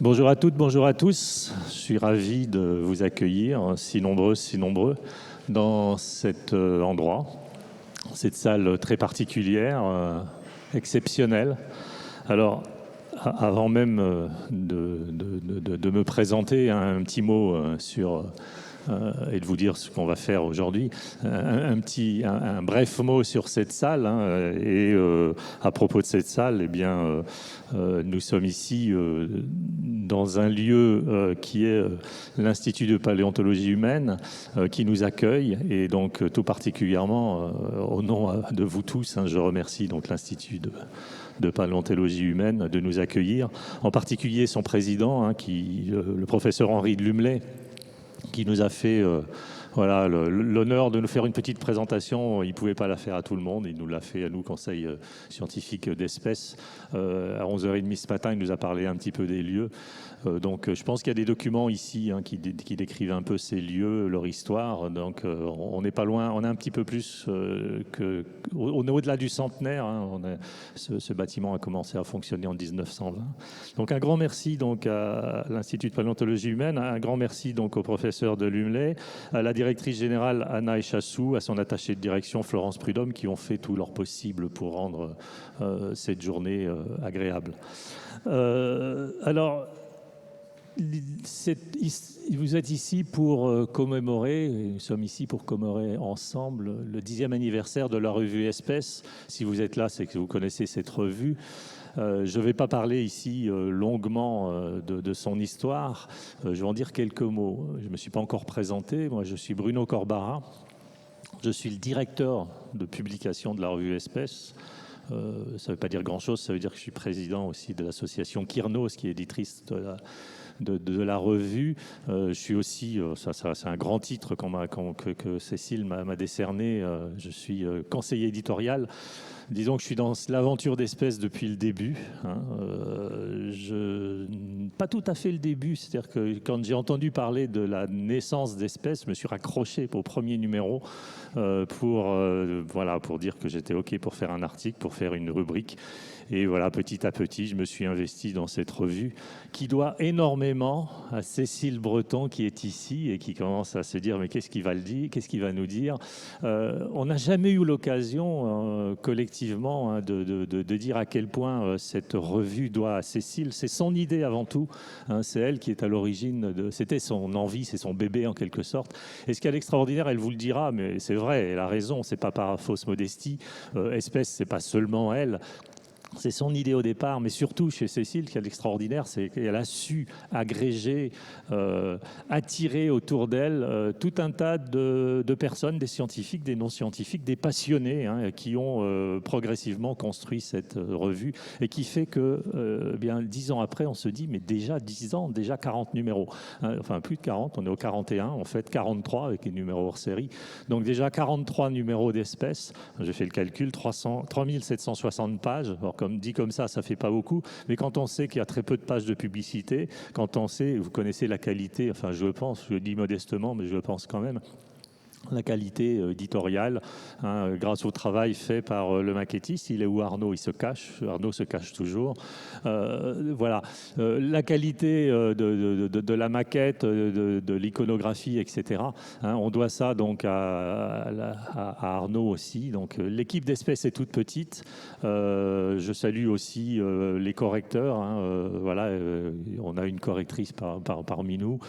Bonjour à toutes, bonjour à tous. Je suis ravi de vous accueillir, si nombreuses, si nombreux, dans cet endroit, cette salle très particulière, exceptionnelle. Alors, avant même de me présenter, un petit mot sur et de vous dire ce qu'on va faire aujourd'hui. Un bref mot sur cette salle. À propos de cette salle, eh bien, nous sommes ici dans un lieu qui est l'Institut de paléontologie humaine qui nous accueille. Et donc, tout particulièrement, au nom de vous tous, je remercie donc l'Institut de paléontologie humaine de nous accueillir. En particulier son président, le professeur Henri de Lumley, qui nous a fait l'honneur de nous faire une petite présentation. Il ne pouvait pas la faire à tout le monde. Il nous l'a fait à nous, Conseil scientifique d'espèces. À 11h30 ce matin, il nous a parlé un petit peu des lieux. Donc je pense qu'il y a des documents ici qui décrivent un peu ces lieux, leur histoire. Donc on n'est pas loin, on est un petit peu plus au-delà du centenaire. Ce bâtiment a commencé à fonctionner en 1920. Donc un grand merci donc, à l'Institut de paléontologie humaine, un grand merci donc, au professeur de Lumley, à la directrice générale Anna Echassou, à son attachée de direction Florence Prudhomme, qui ont fait tout leur possible pour rendre cette journée agréable. Alors, vous êtes ici pour commémorer, et nous sommes ici pour commémorer ensemble le 10e anniversaire de la revue Espèces. Si vous êtes là, c'est que vous connaissez cette revue. Je ne vais pas parler ici longuement de son histoire. Je vais en dire quelques mots. Je ne me suis pas encore présenté. Moi, je suis Bruno Corbara. Je suis le directeur de publication de la revue Espèces. Ça ne veut pas dire grand-chose. Ça veut dire que je suis président aussi de l'association Kyrnos, qui est éditrice de la revue. Je suis aussi, c'est un grand titre que Cécile m'a décerné, je suis conseiller éditorial. Disons que je suis dans l'aventure d'espèces depuis le début. Pas tout à fait le début, c'est-à-dire que quand j'ai entendu parler de la naissance d'espèces, je me suis raccroché au premier numéro pour dire que j'étais OK pour faire un article, pour faire une rubrique. Et voilà, petit à petit, je me suis investi dans cette revue qui doit énormément à Cécile Breton qui est ici et qui commence à se dire mais qu'est-ce qu'il va nous dire. On n'a jamais eu l'occasion collectivement de dire à quel point cette revue doit à Cécile. C'est son idée avant tout. C'est elle qui est à l'origine c'était son envie, c'est son bébé en quelque sorte. Et ce qu'il y a d'extraordinaire, elle vous le dira, mais c'est vrai, elle a raison, c'est pas par fausse modestie. Espèce, c'est pas seulement elle. C'est son idée au départ, mais surtout chez Cécile, qui est l'extraordinaire, c'est qu'elle a su agréger, attirer autour d'elle tout un tas de personnes, des scientifiques, des non-scientifiques, des passionnés, qui ont progressivement construit cette revue et qui fait que, 10 ans après, on se dit, mais déjà 10 ans, déjà 40 numéros. Enfin, plus de 40, on est au 41, en fait, 43 avec les numéros hors série. Donc déjà 43 numéros d'espèces. J'ai fait le calcul, 3760 pages. Alors, dit comme ça fait pas beaucoup, mais quand on sait qu'il y a très peu de pages de publicité, quand on sait, vous connaissez la qualité, enfin je pense, je le dis modestement, mais je le pense quand même, la qualité éditoriale, grâce au travail fait par le maquettiste. Il est où Arnaud? Il se cache. Arnaud se cache toujours. La qualité de la maquette, de l'iconographie, etc. On doit ça donc à Arnaud aussi. Donc l'équipe d'espèces est toute petite. Je salue aussi les correcteurs. On a une correctrice parmi nous.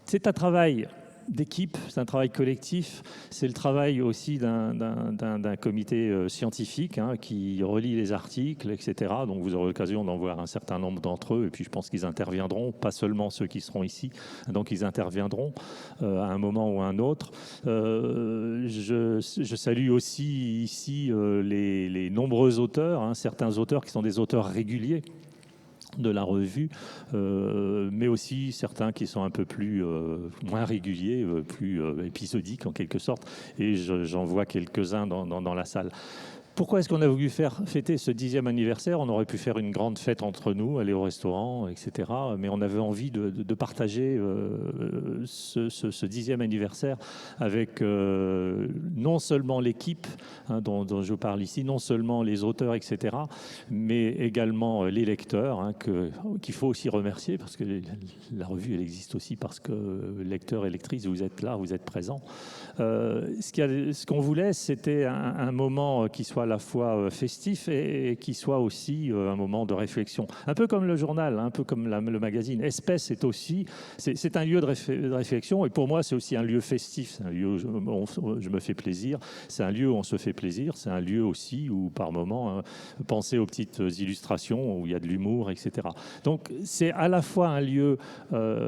C'est un travail d'équipe, c'est un travail collectif, c'est le travail aussi d'un comité scientifique qui relie les articles, etc. Donc vous aurez l'occasion d'en voir un certain nombre d'entre eux, et puis je pense qu'ils interviendront, pas seulement ceux qui seront ici, donc ils interviendront à un moment ou à un autre. Je salue aussi ici les nombreux auteurs, certains auteurs qui sont des auteurs réguliers de la revue, mais aussi certains qui sont un peu plus moins réguliers, plus épisodiques en quelque sorte, et j'en vois quelques-uns dans la salle. Pourquoi est-ce qu'on a voulu fêter ce 10e anniversaire? On aurait pu faire une grande fête entre nous, aller au restaurant, etc. Mais on avait envie de partager ce 10e anniversaire avec non seulement l'équipe dont je parle ici, non seulement les auteurs, etc., mais également les lecteurs, qu'il faut aussi remercier, parce que la revue, elle existe aussi parce que lecteurs et lectrices, vous êtes là, vous êtes présents. Ce qu'on voulait, c'était un moment qui soit à la fois festif et qui soit aussi un moment de réflexion. Un peu comme le journal, un peu comme le magazine. Espèce est aussi, c'est un lieu de réflexion, et pour moi, c'est aussi un lieu festif. C'est un lieu où je me fais plaisir. C'est un lieu où on se fait plaisir. C'est un lieu aussi où, par moments, penser aux petites illustrations où il y a de l'humour, etc. Donc, c'est à la fois un lieu,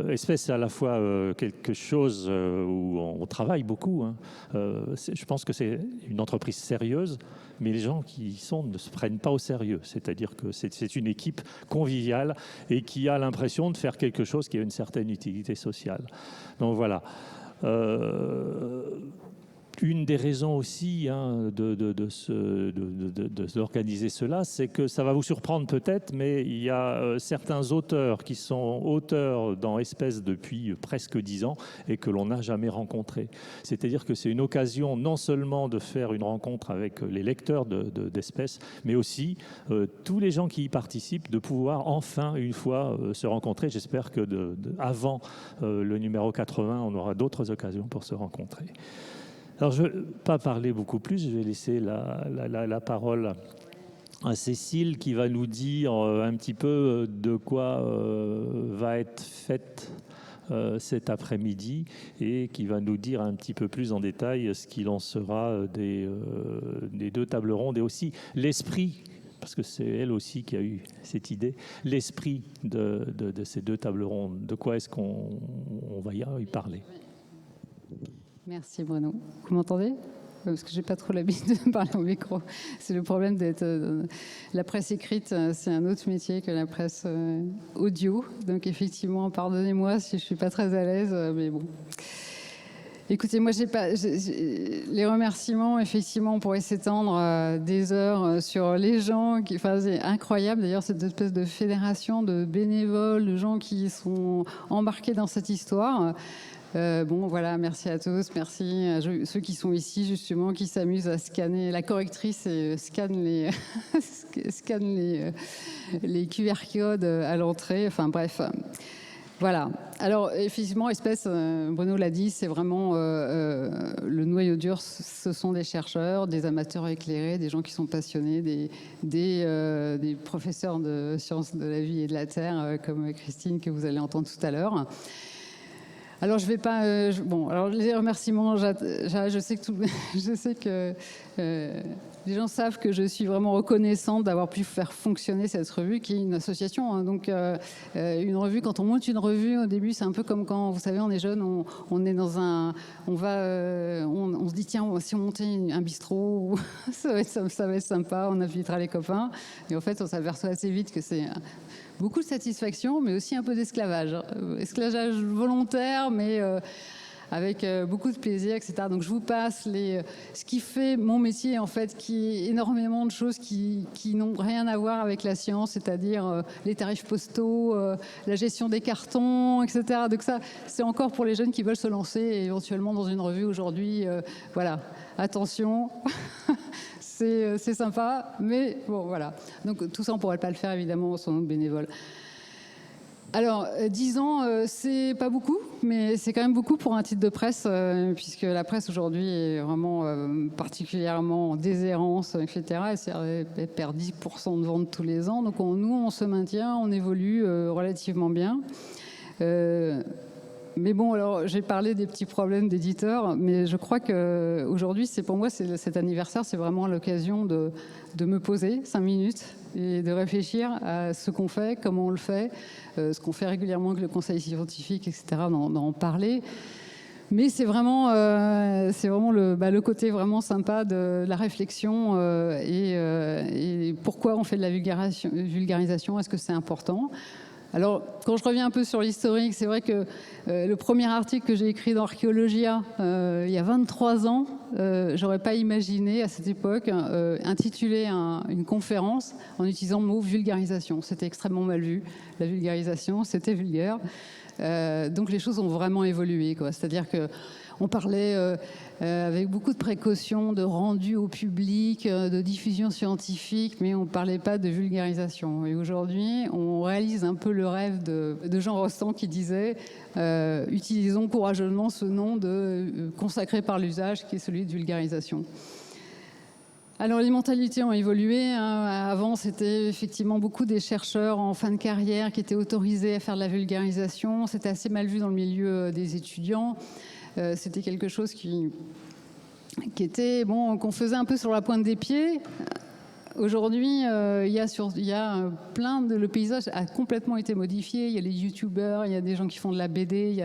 Espèce, c'est à la fois quelque chose où on travaille beaucoup. Je pense que c'est une entreprise sérieuse, mais les gens qui y sont ne se prennent pas au sérieux. C'est-à-dire que c'est une équipe conviviale et qui a l'impression de faire quelque chose qui a une certaine utilité sociale. Donc voilà. Une des raisons aussi d'organiser cela, c'est que ça va vous surprendre peut-être, mais il y a certains auteurs qui sont auteurs dans Espèce depuis presque 10 ans et que l'on n'a jamais rencontrés. C'est-à-dire que c'est une occasion non seulement de faire une rencontre avec les lecteurs d'Espèce, mais aussi tous les gens qui y participent, de pouvoir enfin une fois se rencontrer. J'espère que avant le numéro 80, on aura d'autres occasions pour se rencontrer. Alors, je ne vais pas parler beaucoup plus, je vais laisser la parole à Cécile qui va nous dire un petit peu de quoi va être faite cet après-midi et qui va nous dire un petit peu plus en détail ce qu'il en sera des 2 tables rondes et aussi l'esprit, parce que c'est elle aussi qui a eu cette idée, l'esprit de ces 2 tables rondes. De quoi est-ce qu'on va y parler? Merci Bruno. Vous m'entendez? Parce que j'ai pas trop l'habitude de parler au micro. C'est le problème d'être... la presse écrite, c'est un autre métier que la presse audio. Donc effectivement, pardonnez-moi si je suis pas très à l'aise, mais bon. Écoutez, moi, les remerciements, effectivement, on pourrait s'étendre des heures sur les gens. C'est incroyable, d'ailleurs, cette espèce de fédération de bénévoles, de gens qui sont embarqués dans cette histoire. Voilà, merci à tous, merci à ceux qui sont ici justement, qui s'amusent à scanner. La correctrice scanne les QR codes à l'entrée. Enfin bref, voilà. Alors effectivement, Espèce, Bruno l'a dit, c'est vraiment le noyau dur. Ce sont des chercheurs, des amateurs éclairés, des gens qui sont passionnés, des professeurs de sciences de la vie et de la terre, comme Christine que vous allez entendre tout à l'heure. Alors, je vais pas. Alors les remerciements, je sais que les gens savent que je suis vraiment reconnaissante d'avoir pu faire fonctionner cette revue, qui est une association. Donc, une revue, quand on monte une revue, au début, c'est un peu comme quand, vous savez, on est jeune, on est dans un. On se dit, tiens, si on montait un bistrot, ça va être sympa, on invitera les copains. Et en fait, on s'aperçoit assez vite que c'est beaucoup de satisfaction, mais aussi un peu d'esclavage. Esclavage volontaire, mais avec beaucoup de plaisir, etc. Donc je vous passe ce qui fait mon métier, en fait, qui est énormément de choses qui n'ont rien à voir avec la science, c'est-à-dire les tarifs postaux, la gestion des cartons, etc. Donc ça, c'est encore pour les jeunes qui veulent se lancer éventuellement dans une revue aujourd'hui. Voilà, attention. C'est sympa, mais bon, voilà. Donc tout ça, on ne pourrait pas le faire, évidemment, sans notre bénévole. Alors, 10 ans, c'est pas beaucoup, mais c'est quand même beaucoup pour un titre de presse, puisque la presse aujourd'hui est vraiment particulièrement en déshérence, etc. Elle perd 10% de ventes tous les ans. Donc nous, on se maintient, on évolue relativement bien. Mais bon, alors j'ai parlé des petits problèmes d'éditeurs, mais je crois qu'aujourd'hui, pour moi, cet anniversaire, c'est vraiment l'occasion de me poser 5 minutes et de réfléchir à ce qu'on fait, comment on le fait, ce qu'on fait régulièrement avec le conseil scientifique, etc., d'en parler. Mais c'est vraiment le côté vraiment sympa de la réflexion et pourquoi on fait de la vulgarisation, est-ce que c'est important ? Alors, quand je reviens un peu sur l'historique, c'est vrai que le premier article que j'ai écrit dans Archéologia, il y a 23 ans, j'aurais pas imaginé à cette époque intituler une conférence en utilisant le mot vulgarisation. C'était extrêmement mal vu. La vulgarisation, c'était vulgaire. Donc les choses ont vraiment évolué, quoi. C'est-à-dire que on parlait avec beaucoup de précautions de rendu au public, de diffusion scientifique, mais on ne parlait pas de vulgarisation. Et aujourd'hui, on réalise un peu le rêve de Jean Rostand qui disait utilisons courageusement ce nom consacré par l'usage qui est celui de vulgarisation. Alors les mentalités ont évolué. Avant, c'était effectivement beaucoup des chercheurs en fin de carrière qui étaient autorisés à faire de la vulgarisation. C'était assez mal vu dans le milieu des étudiants. C'était quelque chose qui était qu'on faisait un peu sur la pointe des pieds. Aujourd'hui, il y a plein de... Le paysage a complètement été modifié. Il y a les youtubeurs, il y a des gens qui font de la BD.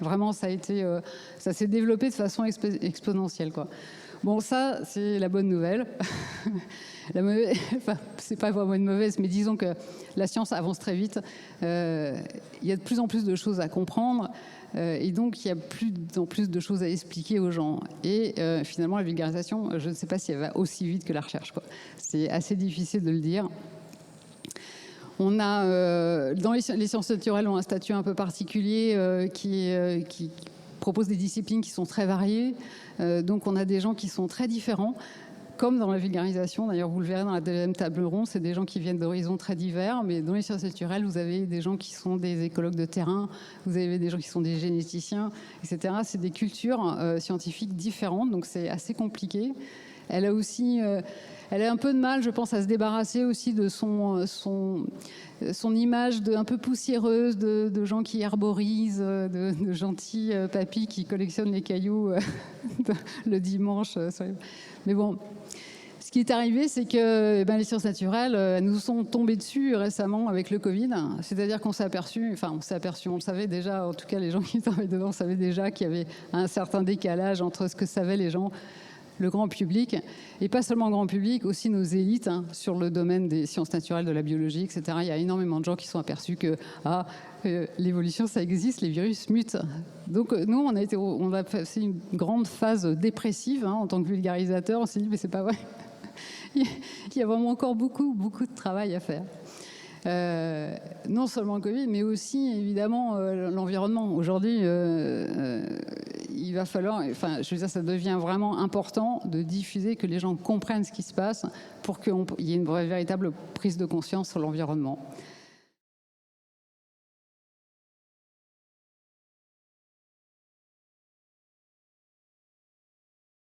Vraiment, ça s'est développé de façon exponentielle, quoi. Bon, ça, c'est la bonne nouvelle. Enfin, c'est pas vraiment une mauvaise, mais disons que la science avance très vite. Il y a de plus en plus de choses à comprendre. Et donc, il y a plus en plus de choses à expliquer aux gens. Et finalement, la vulgarisation, je ne sais pas si elle va aussi vite que la recherche, quoi. C'est assez difficile de le dire. On a, dans les sciences naturelles, ont un statut un peu particulier qui propose des disciplines qui sont très variées. Donc, on a des gens qui sont très différents. Comme dans la vulgarisation, d'ailleurs vous le verrez dans la deuxième table ronde, c'est des gens qui viennent d'horizons très divers, mais dans les sciences naturelles, vous avez des gens qui sont des écologues de terrain, vous avez des gens qui sont des généticiens, etc. C'est des cultures scientifiques différentes, donc c'est assez compliqué. Elle a aussi, elle a un peu de mal, je pense, à se débarrasser aussi de son image un peu poussiéreuse de gens qui herborisent, de gentils papis qui collectionnent les cailloux le dimanche. Mais bon, ce qui est arrivé, c'est que les sciences naturelles nous sont tombées dessus récemment avec le Covid. C'est-à-dire qu'on s'est aperçu, on le savait déjà, en tout cas les gens qui travaillent dedans savaient déjà qu'il y avait un certain décalage entre ce que savaient les gens, le grand public, et pas seulement le grand public, aussi nos élites sur le domaine des sciences naturelles, de la biologie, etc. Il y a énormément de gens qui sont aperçus que l'évolution, ça existe, les virus mutent. Donc nous, on a passé une grande phase dépressive en tant que vulgarisateur. On s'est dit, mais c'est pas vrai. Il y a vraiment encore beaucoup de travail à faire. Non seulement le Covid, mais aussi évidemment l'environnement. Aujourd'hui, il va falloir, je veux dire, ça devient vraiment important de diffuser, que les gens comprennent ce qui se passe pour qu'il y ait une véritable prise de conscience sur l'environnement.